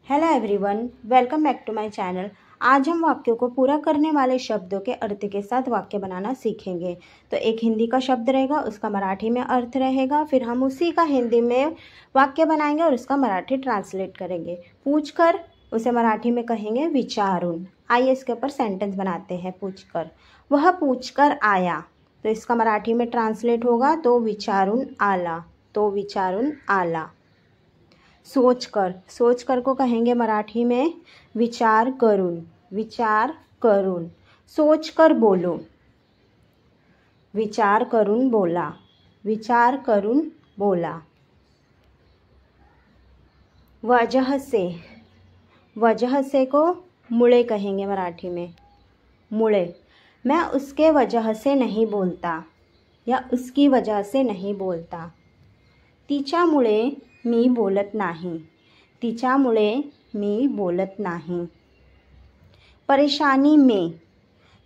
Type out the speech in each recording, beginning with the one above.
Hello everyone, welcome back to my channel. आज हम वाक्यों को पूरा करने वाले शब्दों के अर्थ के साथ वाक्य बनाना सीखेंगे। तो एक हिंदी का शब्द रहेगा, उसका मराठी में अर्थ रहेगा, फिर हम उसी का हिंदी में वाक्य बनाएंगे और उसका मराठी ट्रांसलेट करेंगे। पूछकर उसे मराठी में कहेंगे विचारून। आइए इसके ऊपर सेंटेंस बनाते हैं। पूछकर, वह पूछकर आया, तो इसका मराठी में ट्रांसलेट होगा तो विचारून आला, तो विचारून आला। सोचकर, सोचकर को कहेंगे मराठी में विचार करून, विचार करून। सोचकर बोलो, विचार करून बोला, विचार करून बोला। वजह से, वजह से को मुळे कहेंगे मराठी में, मुळे। मैं उसके वजह से नहीं बोलता या उसकी वजह से नहीं बोलता। तिच्यामुळे मी बोलत नाही, तिच्यामुळे मी बोलत नाही। परेशानी में,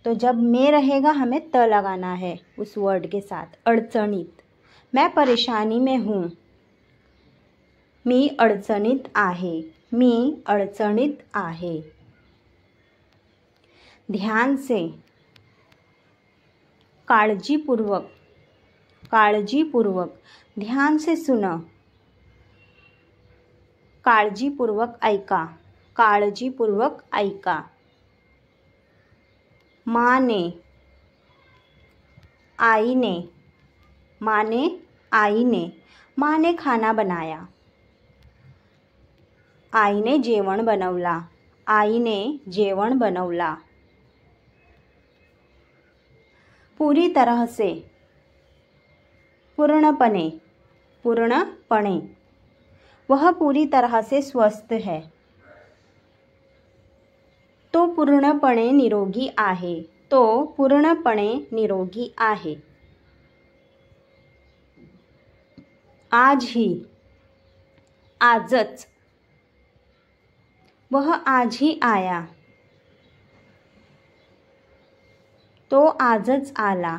तो जब में रहेगा हमें त लगाना है उस वर्ड के साथ। अडचणीत, मैं परेशानी में हूँ, मी अडचणीत आहे, मी अडचणीत आहे। ध्यान से, काळजीपूर्वक, काळजीपूर्वक। ध्यान से सुना, काळजीपूर्वक ऐका, काळजीपूर्वक ऐका। माँ ने, आई ने, माँ ने, आई ने। माँ ने खाना बनाया, आईने जेवण बनवला, आईने जेवण बनवला। पूरी तरह से, पूर्णपणे, पूर्णपणे। वह पूरी तरह से स्वस्थ है, तो पूर्णपणे निरोगी आहे, तो पूर्णपणे निरोगी आहे। आज ही, आजच। वह आज ही आया, तो आजच आला,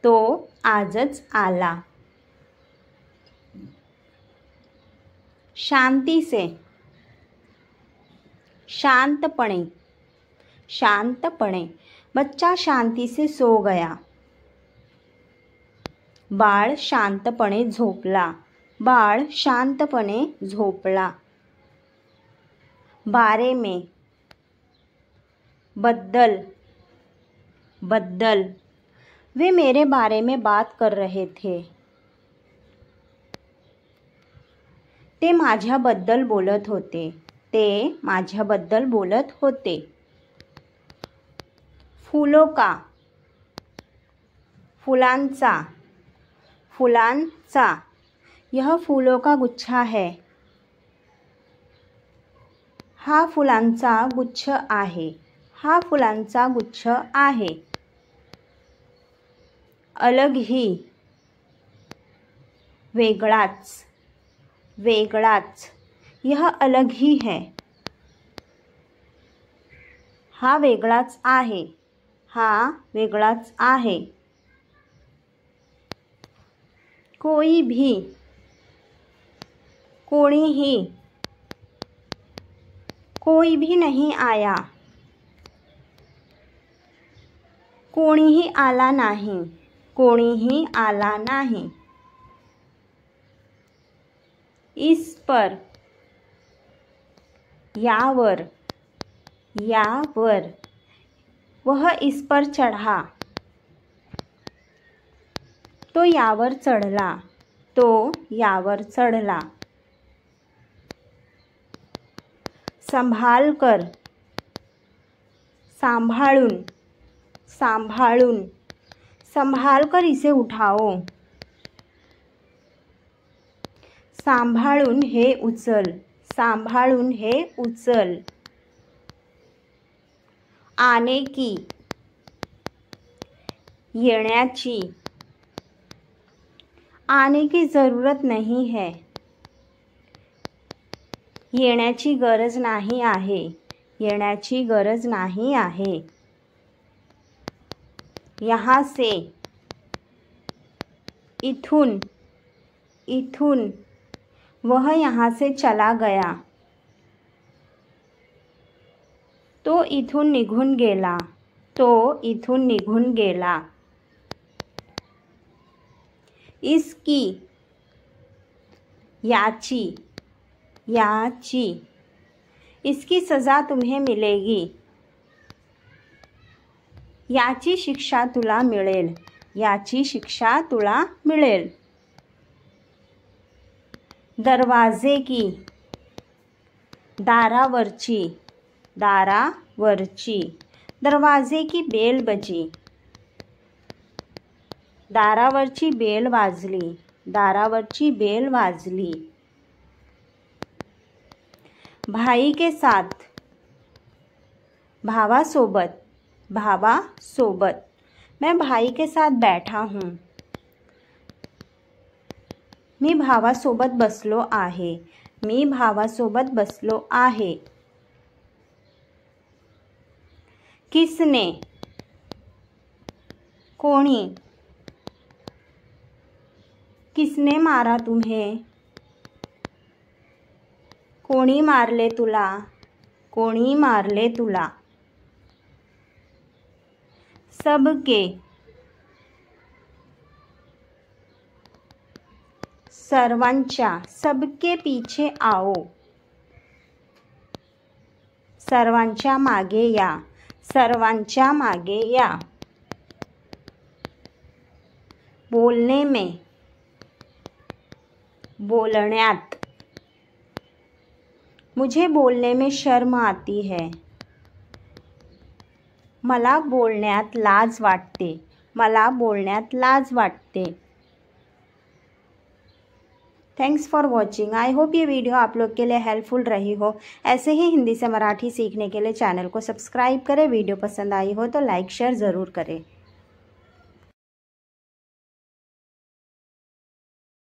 तो आजच आला। शांति से, शांतपणे, शांतपणे। बच्चा शांति से सो गया, बाळ शांतपणे झोपला, बाळ शांतपणे झोपला। बारे में, बद्दल, बद्दल। वे मेरे बारे में बात कर रहे थे, ते माझ्याबद्दल बोलत होते, ते माझ्याबद्दल बोलत होते। फूलों का, फुलांचा, फुलांचा। यह फूलों का गुच्छा है, हा फुलांचा गुच्छ आहे, हा फुलांचा गुच्छ आहे। अलग ही, वेगळाच, वेगळाच। यह अलग ही है, हा वेगळाच आहे, हा वेगळाच आहे। कोई भी, कोणीही। कोई भी नहीं आया, कोणीही आला नाही, कोणीही आला नाही। इस पर, यावर, यावर। वह इस पर चढ़ा, तो यावर चढला, तो यावर चढला। संभाल कर, सांभाळून, सांभाळून। संभाल कर इसे उठाओ, सांभाळून हे उचल, सांभाळून हे उचल। आने की, येण्याची। आने की ज़रूरत नहीं है, येण्याची गरज नाही आहे, येण्याची गरज नाही आहे। यहाँ से, इथून, इथून। वह यहाँ से चला गया, तो इथून निघून गेला, तो इथून निघून गेला। इसकी, याची, याची। इसकी सज़ा तुम्हें मिलेगी, याची शिक्षा तुला मिळेल, याची शिक्षा तुला मिळेल। दरवाजे की, दारावरची, दारावरची। दरवाजे की बेल बजी, दारावरची बेल वाजली, दारावरची बेल वाजली। भाई के साथ, भावासोबत, भावासोबत। मैं भाई के साथ बैठा हूँ, मी भावासोबत बसलो आहे, मी भावासोबत बसलो आहे। किसने, कोणी। किसने मारा तुम्हें, कोणी मारले तुला, कोणी मारले तुला। सबके, सर्वांच्या, सबके पीछे आओ, सर्वांच्या मागे या, सर्वांच्या मागे या। बोलने में, बोलण्यात। मुझे बोलने में शर्म आती है, मला बोलण्यात लाज वाटते, मला बोलण्यात लाज वाटते। Thanks for watching. I hope ये वीडियो आप लोग के लिए हेल्पफुल रही हो। ऐसे ही हिंदी से मराठी सीखने के लिए चैनल को सब्सक्राइब करें। वीडियो पसंद आई हो तो लाइक शेयर ज़रूर करें।